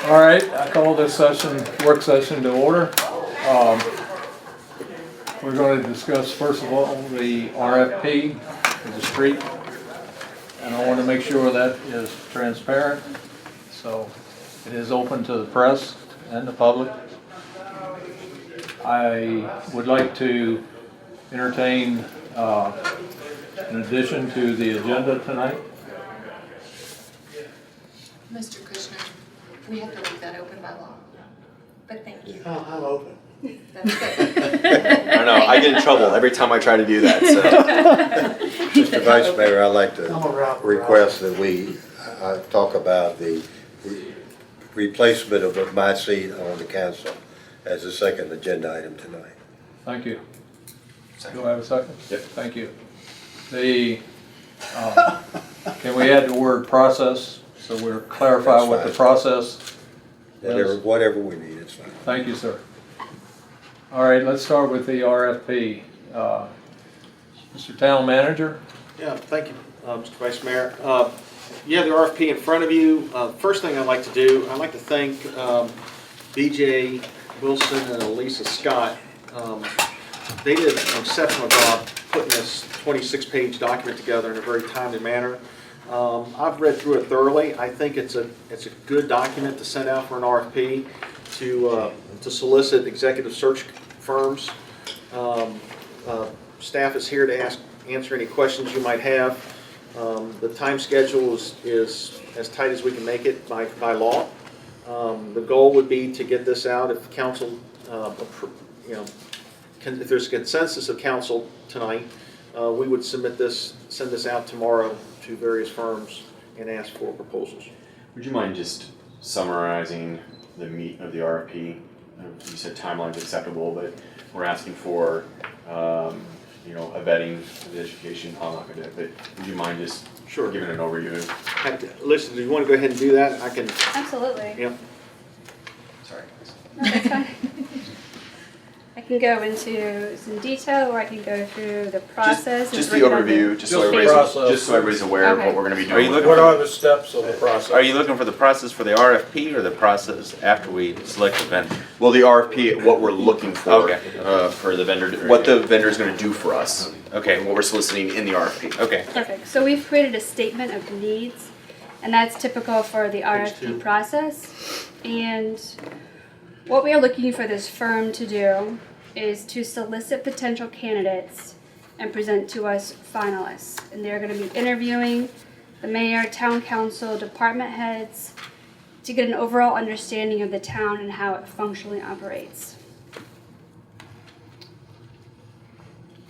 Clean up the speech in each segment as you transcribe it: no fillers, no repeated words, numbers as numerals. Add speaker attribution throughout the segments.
Speaker 1: All right, I call this work session to order. We're going to discuss first of all the RFP for the street, and I want to make sure that is transparent. So it is open to the press and the public. I would like to entertain an addition to the agenda tonight.
Speaker 2: Mr. Kushner, we have to leave that open by law, but thank you.
Speaker 3: Oh, I'm open.
Speaker 2: That's good.
Speaker 4: I don't know, I get in trouble every time I try to do that, so.
Speaker 3: Mr. Vice Mayor, I'd like to request that we talk about the replacement of my seat on the council as a second agenda item tonight.
Speaker 1: Thank you. Do I have a second?
Speaker 4: Yep.
Speaker 1: Thank you. Can we add the word process so we're clarify
Speaker 3: That's
Speaker 1: what
Speaker 3: fine.
Speaker 1: the process is?
Speaker 3: Whatever we need, it's fine.
Speaker 1: Thank you, sir. All right, let's start with the RFP. Mr. Town Manager?
Speaker 5: Yeah, thank you, Mr. Vice Mayor. You have the RFP in front of you. First thing I'd like to do, I'd like to thank BJ Wilson and Alisa Scott. They did an exceptional job putting this 26-page document together in a very timely manner. I've read through it thoroughly. I think it's a good document to send out for an RFP to solicit executive search firms. Staff is here to answer any questions you might have. The time schedule is as tight as we can make it by law. The goal would be to get this out if council, if there's a consensus of council tonight, we would send this out tomorrow to various firms and ask for proposals.
Speaker 4: Would you mind just summarizing the meat of the RFP? You said timeline's acceptable, but we're asking for, a vetting of the education. I'm not going to do it, but would you mind just giving an overview?
Speaker 5: Listen, do you want to go ahead and do that? I can.
Speaker 6: Absolutely.
Speaker 5: Yeah.
Speaker 4: Sorry.
Speaker 6: No, that's fine. I can go into some detail, or I can go through the process.
Speaker 4: Just the
Speaker 6: break it down
Speaker 4: overview,
Speaker 6: to-
Speaker 4: just so everybody's aware of
Speaker 6: Okay.
Speaker 4: what we're going to be
Speaker 1: Are you
Speaker 4: doing.
Speaker 1: looking what are the steps of the process?
Speaker 7: Are you looking for the process for the RFP or the process after we select the vendor?
Speaker 4: Well, the RFP, what we're looking for,
Speaker 7: Okay.
Speaker 4: for the vendor, what the vendor is going to do for us.
Speaker 7: Okay.
Speaker 4: What we're soliciting in the RFP.
Speaker 7: Okay.
Speaker 6: Perfect. So we've created a statement of needs, and that's typical for the RFP process. And what we are looking for this firm to do is to solicit potential candidates and present to us finalists. And they're going to be interviewing the mayor, town council, department heads to get an overall understanding of the town and how it functionally operates.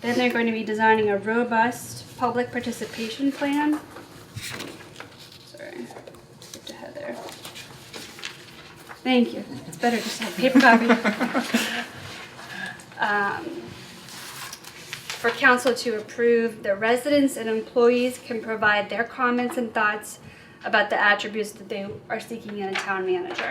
Speaker 6: Then they're going to be designing a robust public participation plan. Sorry, skipped ahead there. Thank you. It's better just to have paper copy. For council to approve, the residents and employees can provide their comments and thoughts about the attributes that they are seeking in a town manager.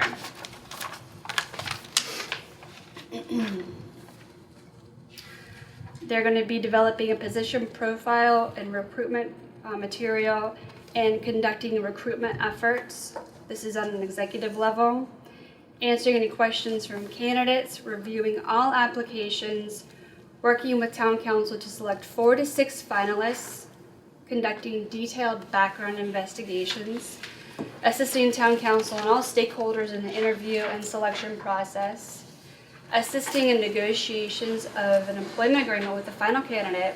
Speaker 6: They're going to be developing a position profile and recruitment material and conducting recruitment efforts. This is on an executive level. Answering any questions from candidates, reviewing all applications, working with town council to select 4 to 6 finalists, conducting detailed background investigations, assisting town council and all stakeholders in the interview and selection process, assisting in negotiations of an employment agreement with the final candidate,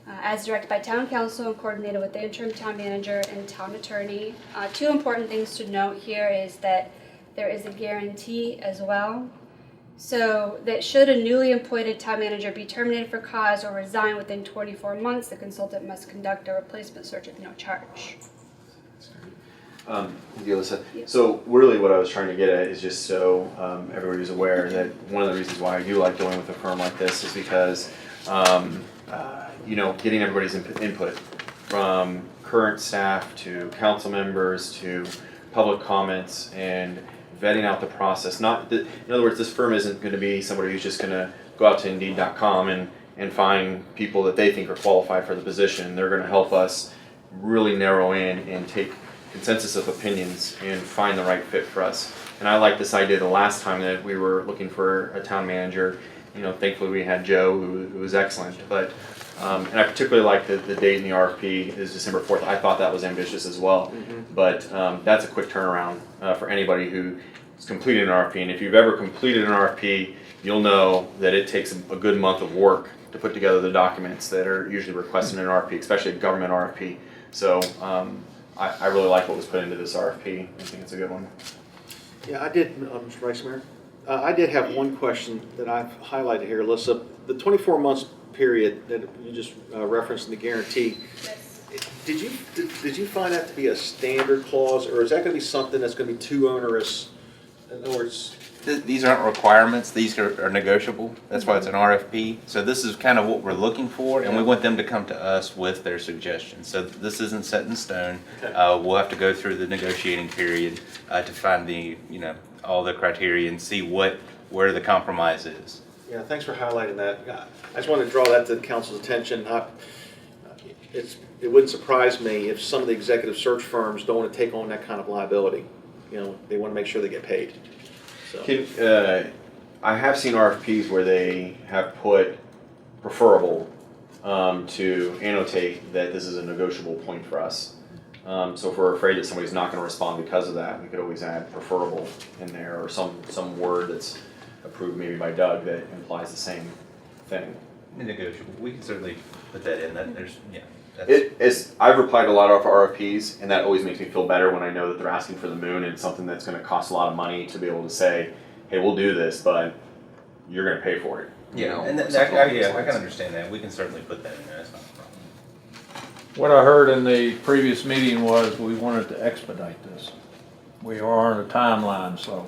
Speaker 6: as directed by town council and coordinated with the interim town manager and town attorney. 2 important things to note here is that there is a guarantee as well. So that should a newly appointed town manager be terminated for cause or resign within 24 months, the consultant must conduct a replacement search at no charge.
Speaker 4: Thank you, Alisa. So really what I was trying to get at is just so everybody's aware that one of the reasons why I do like going with a firm like this is because, getting everybody's input from current staff to council members to public comments and vetting out the process. In other words, this firm isn't going to be somebody who's just going to go out to Indeed.com and find people that they think are qualified for the position. They're going to help us really narrow in and take consensus of opinions and find the right fit for us. And I like this idea the last time that we were looking for a town manager. You know, thankfully we had Joe, who was excellent. But and I particularly like the date in the RFP is December 4th. I thought that was ambitious as well. But that's a quick turnaround for anybody who's completed an RFP. And if you've ever completed an RFP, you'll know that it takes a good month of work to put together the documents that are usually requested in an RFP, especially a government RFP. So I really like what was put into this RFP. I think it's a good one.
Speaker 5: Yeah, I did, Mr. Vice Mayor. I did have one question that I've highlighted here, Alyssa. The 24 months period that you just referenced in the guarantee, did you find that to be a standard clause, or is that going to be something that's going to be too onerous? In other words,
Speaker 7: These aren't requirements, these are negotiable, that's why it's an RFP. So this is kind of what we're looking for, and we want them to come to us with their suggestions. So this isn't set in stone.
Speaker 5: Okay.
Speaker 7: We'll have to go through the negotiating period to find the, all the criteria and see where the compromise is.
Speaker 5: Yeah, thanks for highlighting that. I just wanted to draw that to the council's attention. It wouldn't surprise me if some of the executive search firms don't want to take on that kind of liability. They want to make sure they get paid. So.
Speaker 4: I have seen RFPs where they have put preferable to annotate that this is a negotiable point for us. So if we're afraid that somebody's not going to respond because of that, we could always add preferable in there, or some word that's approved maybe by Doug that implies the same thing.
Speaker 7: Negotiable, we can certainly put that in.
Speaker 4: I've replied to a lot of RFPs, and that always makes me feel better when I know that they're asking for the moon and it's something that's going to cost a lot of money to be able to say, hey, we'll do this, but you're going to pay for it.
Speaker 7: I can understand that. We can certainly put that in there. That's not a problem.
Speaker 1: What I heard in the previous meeting was we wanted to expedite this. We are on a timeline, so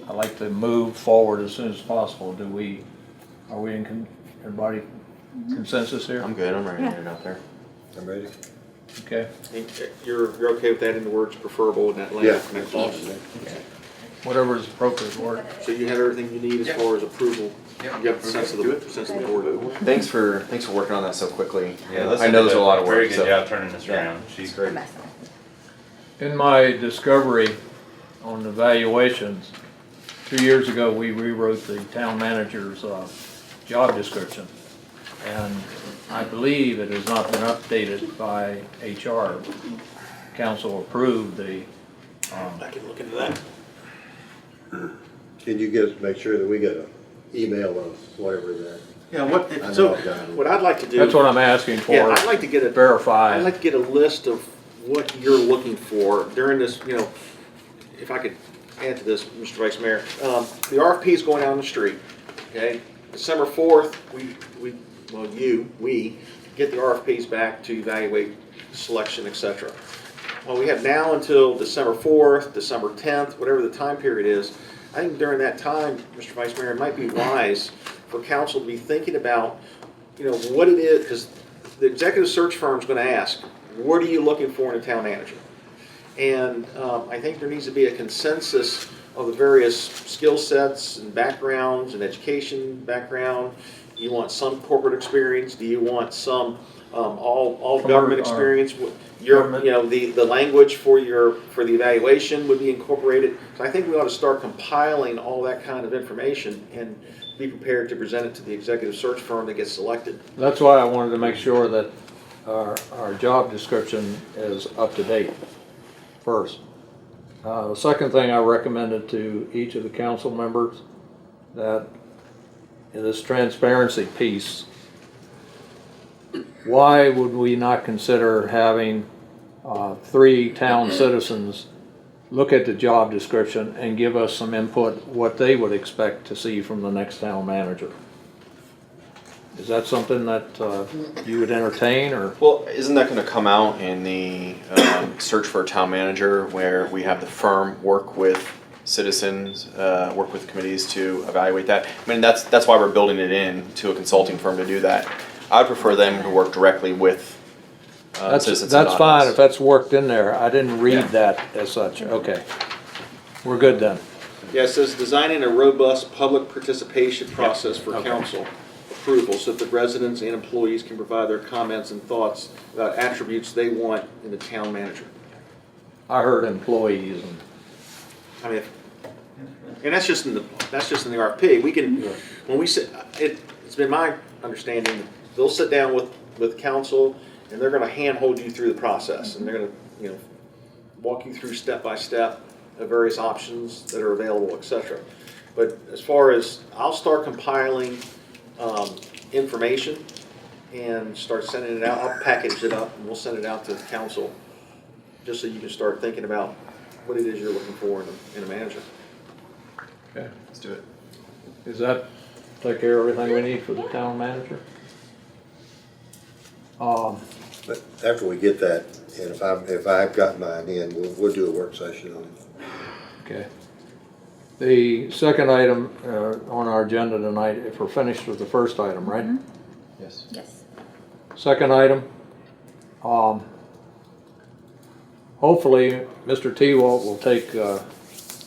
Speaker 1: I'd like to move forward as soon as possible. Are we in everybody consensus here?
Speaker 4: I'm good. I'm ready to get it out there.
Speaker 3: I'm ready.
Speaker 1: Okay.
Speaker 5: You're okay with adding the words preferable in that language? In that clause?
Speaker 1: Whatever is appropriate word.
Speaker 5: So you have everything you need as far as approval? You have the sense of the board?
Speaker 4: Thanks for working on that so quickly.
Speaker 7: Yeah,
Speaker 4: I know there's a lot of work.
Speaker 7: Very good job turning this around.
Speaker 4: She's great.
Speaker 1: In my discovery on evaluations, 2 years ago we rewrote the town manager's job description, and I believe it has not been updated by HR. Council approved the.
Speaker 5: I can look into that.
Speaker 3: Can you make sure that we get an email of whatever that?
Speaker 5: Yeah.
Speaker 3: I
Speaker 5: What I'd like to do.
Speaker 1: That's what I'm asking for.
Speaker 5: Yeah, I'd like to get
Speaker 1: verify.
Speaker 5: I'd like to get a list of what you're looking for during this. If I could add to this, Mr. Vice Mayor, the RFP is going down the street. Okay, December 4th, we get the RFPs back to evaluate selection, etc. Well, we have now until December 4th, December 10th, whatever the time period is. I think during that time, Mr. Vice Mayor, it might be wise for council to be thinking about, what it is, because the executive search firm is going to ask, what are you looking for in a town manager? And I think there needs to be a consensus of the various skill sets and backgrounds and education background. You want some corporate experience? Do you want some all government experience? The language for the evaluation would be incorporated. So I think we ought to start compiling all that kind of information and be prepared to present it to the executive search firm that gets selected.
Speaker 1: That's why I wanted to make sure that our job description is up to date first. The second thing I recommended to each of the council members that in this transparency piece, why would we not consider having 3 town citizens look at the job description and give us some input what they would expect to see from the next town manager? Is that something that you would entertain, or?
Speaker 4: Well, isn't that going to come out in the search for a town manager, where we have the firm work with citizens, work with committees to evaluate that? I mean, that's why we're building it in to a consulting firm to do that. I'd prefer them to work directly with citizens.
Speaker 1: That's fine if that's worked in there. I didn't read that as such. Okay, we're good then.
Speaker 5: Yeah, it says designing a robust public participation process for council. approval so that the residents and employees can provide their comments and thoughts about attributes they want in the town manager.
Speaker 1: I heard employees and,
Speaker 5: I mean, and that's just in the RFP. We can, when we sit, it's been my understanding, that they'll sit down with council and they're gonna handhold you through the process, and they're gonna, you know, walk you through step by step the various options that are available, etc. But as far as, I'll start compiling information and start sending it out. I'll package it up and we'll send it out to the council, just so you can start thinking about what it is you're looking for in a manager.
Speaker 1: okay.
Speaker 4: Let's do it.
Speaker 1: Does that take care of everything we need for the town manager?
Speaker 3: But after we get that, and if I've got mine in, we'll do a work session on it.
Speaker 1: Okay. The second item on our agenda tonight, if we're finished with the first item, right?
Speaker 4: Yes.
Speaker 2: Yes.
Speaker 1: Second item, hopefully Mr. Tewalt will take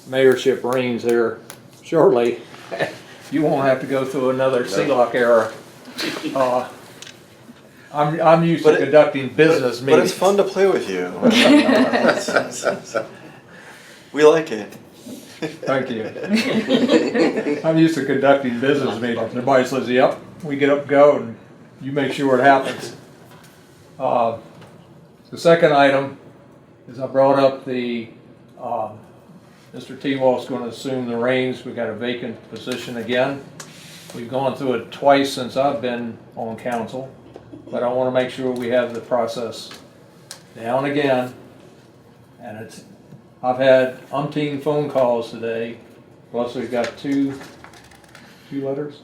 Speaker 1: mayorship reins there shortly. You won't have to go through another CLOC era. I'm used to conducting business
Speaker 4: But it's
Speaker 1: meetings.
Speaker 4: fun to play with you. We like it.
Speaker 1: Thank you. I'm used to conducting business meetings. Everybody says, yep, we get up and go, and you make sure it happens. The second item is I brought up the, Mr. Tewalt's going to assume the reins. We got a vacant position again. We've gone through it twice since I've been on council, but I want to make sure we have the process down again. And I've had umpteen phone calls today, plus we've got two letters.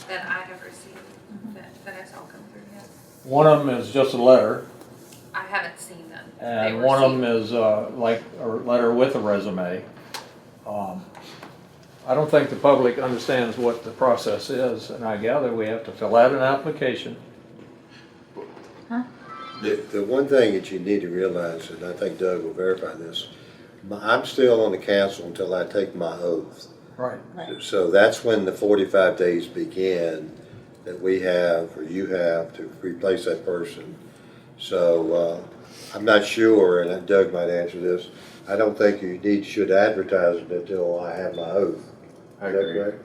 Speaker 2: That I have received, that I saw come through, yes.
Speaker 1: One of them is just a letter,
Speaker 2: I haven't seen them.
Speaker 1: and one of them is like a letter with a resume. I don't think the public understands what the process is, and I gather we have to fill out an application.
Speaker 3: The one thing that you need to realize, and I think Doug will verify this, I'm still on the council until I take my oath.
Speaker 1: Right.
Speaker 3: So that's when the 45 days begin that we have, or you have, to replace that person. So I'm not sure, and Doug might answer this, I don't think you should advertise it until I have my oath.
Speaker 4: I
Speaker 3: Is that
Speaker 4: agree.
Speaker 3: correct?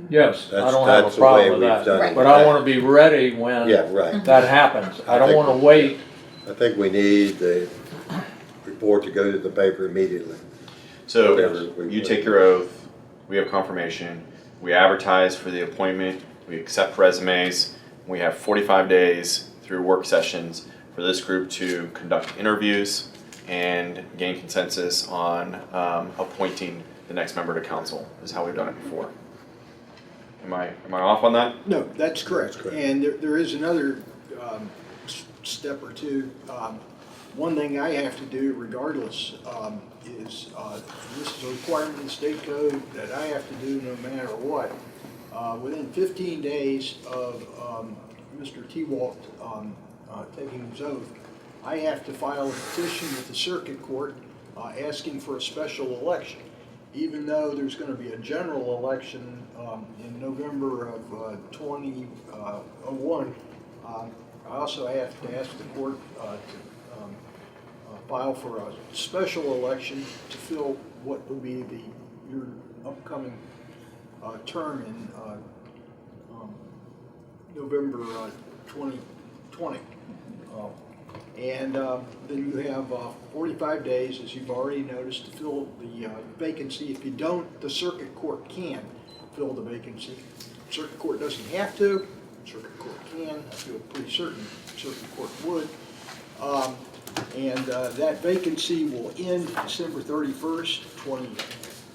Speaker 1: Yes, I
Speaker 3: That's-
Speaker 1: don't have a
Speaker 3: that's the way
Speaker 1: problem with
Speaker 3: we've done
Speaker 1: that,
Speaker 3: it.
Speaker 1: but I want to be ready when
Speaker 3: Yeah, right.
Speaker 1: that happens. I don't
Speaker 3: think-
Speaker 1: want to wait.
Speaker 3: I think we need the report to go to the paper immediately.
Speaker 4: So
Speaker 3: Whatever we
Speaker 4: you
Speaker 3: want.
Speaker 4: take your oath, we have confirmation, we advertise for the appointment, we accept resumes, we have 45 days through work sessions for this group to conduct interviews and gain consensus on appointing the next member to council, is how we've done it before. Am I off on that?
Speaker 8: No, that's correct.
Speaker 3: That's correct.
Speaker 8: And there is another step or two. One thing I have to do regardless is, this is a requirement in the state code that I have to do no matter what. Within 15 days of Mr. Tewalt taking his oath, I have to file a petition with the circuit court asking for a special election. Even though there's going to be a general election in November of 2001, I also have to ask the court to file for a special election to fill what will be your upcoming term in November 2020. And then you have 45 days, as you've already noticed, to fill the vacancy. If you don't, the circuit court can fill the vacancy. Circuit court doesn't have to. Circuit court can. I feel pretty certain circuit court would. And that vacancy will end December 31st,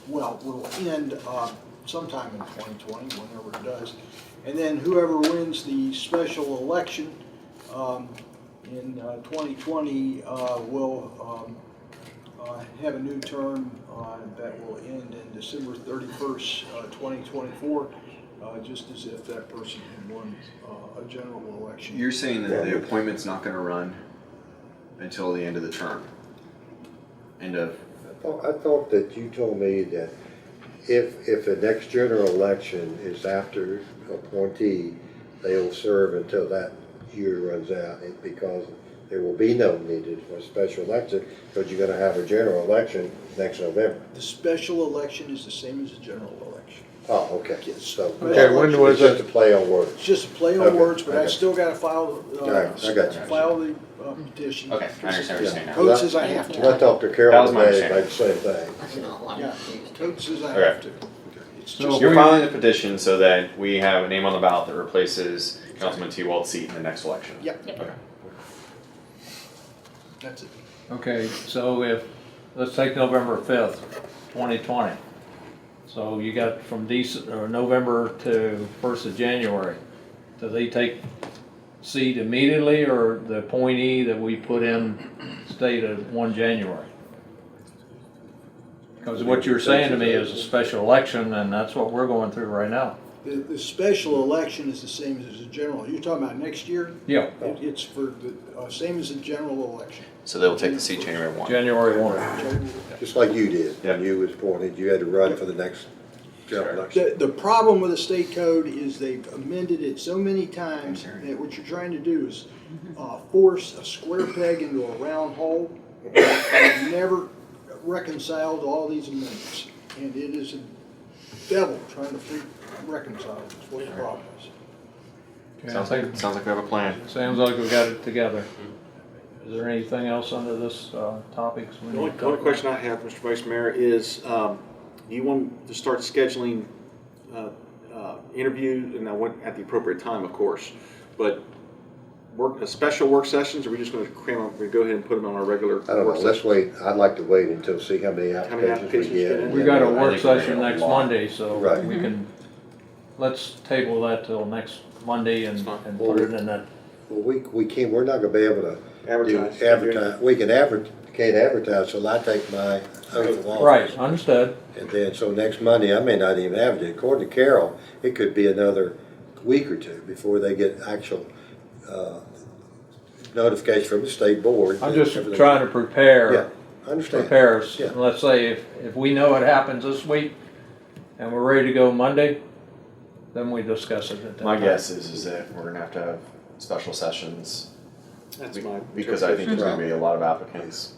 Speaker 8: will end sometime in 2020, whenever it does. And then whoever wins the special election in 2020 will have a new term that will end in December 31st, 2024, just as if that person had won a general election.
Speaker 4: You're saying that the appointment's not gonna run until the end of the term? End of,
Speaker 3: I thought that you told me that if the next general election is after appointee, they'll serve until that year runs out, because there will be no needed for a special election, because you're gonna have a general election next November.
Speaker 8: The special election is the same as the general election.
Speaker 3: Oh, okay,
Speaker 8: Yes.
Speaker 3: so.
Speaker 1: Okay, when was
Speaker 3: It's just
Speaker 1: it?
Speaker 3: a play on words.
Speaker 8: It's just a play on
Speaker 3: Okay,
Speaker 8: words, but I
Speaker 3: okay.
Speaker 8: still gotta file,
Speaker 3: Alright, I got you.
Speaker 8: file the petition.
Speaker 4: Okay, I understand what you're saying now.
Speaker 8: Code says I have
Speaker 3: I
Speaker 8: to.
Speaker 3: talked to
Speaker 4: That
Speaker 3: Carol
Speaker 4: was my
Speaker 3: today, like
Speaker 4: understanding.
Speaker 3: the same thing.
Speaker 8: Yeah, code says I
Speaker 4: Okay.
Speaker 8: have to. It's
Speaker 1: So-
Speaker 8: just,
Speaker 4: You're filing the petition so that we have a name on the ballot that replaces Councilman Tewalt's seat in the next election.
Speaker 8: yeah,
Speaker 4: Okay.
Speaker 8: that's it.
Speaker 1: Okay, so if, let's take November 5th, 2020. So you got from November to 1st of January. Do they take seat immediately, or the appointee that we put in stayed at 1 January? Because what you're saying to me is a special election, and that's what we're going through right now.
Speaker 8: The special election is the same as the general. You're talking about next year?
Speaker 1: Yeah,
Speaker 8: It's for the, same as the general election.
Speaker 4: So they'll take the seat January 1.
Speaker 1: January 1.
Speaker 3: Just like you did,
Speaker 4: Yeah.
Speaker 3: when you was appointed, you had to run for the next general election.
Speaker 8: The problem with the state code is they've amended it so many times that what you're trying to do is force a square peg into a round hole. They've never reconciled all these amendments. And it is a devil trying to reconcile. That's what the problem is.
Speaker 1: Okay, I
Speaker 4: Sounds
Speaker 1: think,
Speaker 4: like we have a plan.
Speaker 1: sounds like we got it together. Is there anything else under this topics? we
Speaker 5: The only
Speaker 1: need to talk about?
Speaker 5: question I have, Mr. Vice Mayor, is do you want to start scheduling interviews, and I want at the appropriate time, of course, but special work sessions, or are we just going to cram them, we go ahead and put them on our regular
Speaker 3: I don't know,
Speaker 5: work
Speaker 3: let's
Speaker 5: sessions?
Speaker 3: wait, I'd like to wait until, see how many
Speaker 5: How many
Speaker 3: applications we
Speaker 5: applications
Speaker 3: get.
Speaker 5: get in?
Speaker 1: We got a
Speaker 4: I
Speaker 1: work
Speaker 4: think we're
Speaker 1: session
Speaker 4: gonna
Speaker 1: next
Speaker 4: have a lot.
Speaker 1: Monday, so
Speaker 3: Right.
Speaker 1: we can, let's table that till next Monday and
Speaker 5: That's fine.
Speaker 1: put it in that.
Speaker 3: Well, we can't, we're not gonna be able to
Speaker 5: Advertise.
Speaker 3: do advertise, we can can't advertise till I take my oath of office.
Speaker 1: Right, understood.
Speaker 3: And then, so next Monday, I may not even have it. According to Carol, it could be another week or two before they get actual, notification from the state board.
Speaker 1: I'm
Speaker 3: that
Speaker 1: just
Speaker 3: everything-
Speaker 1: trying to prepare.
Speaker 3: Yeah, I understand.
Speaker 1: Prepare us.
Speaker 3: Yeah.
Speaker 1: Let's say if we know it happens this week and we're ready to go Monday, then we discuss it at that
Speaker 4: My
Speaker 1: time.
Speaker 4: guess is that we're gonna have to have special sessions
Speaker 5: That's my
Speaker 4: because I think there's
Speaker 5: interpretation.
Speaker 4: gonna be a lot of applicants.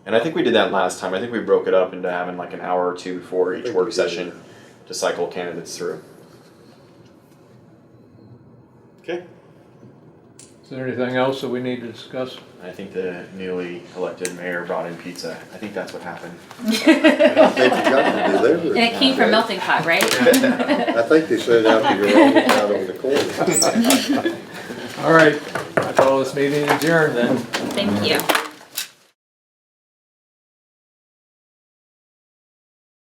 Speaker 4: And I think we did that last time. I think we broke it up into having like an hour or two before each
Speaker 3: think
Speaker 4: work
Speaker 3: we did.
Speaker 4: session to cycle candidates through.
Speaker 5: Okay.
Speaker 1: Is there anything else that we need to discuss?
Speaker 4: I think the newly elected mayor brought in pizza. I think that's what happened.
Speaker 3: I think you got to deliver
Speaker 9: And it came from Melting Pot, right?
Speaker 3: I think they said out to your office out over the corner.
Speaker 1: All right, I call this meeting adjourned then.
Speaker 9: Thank you.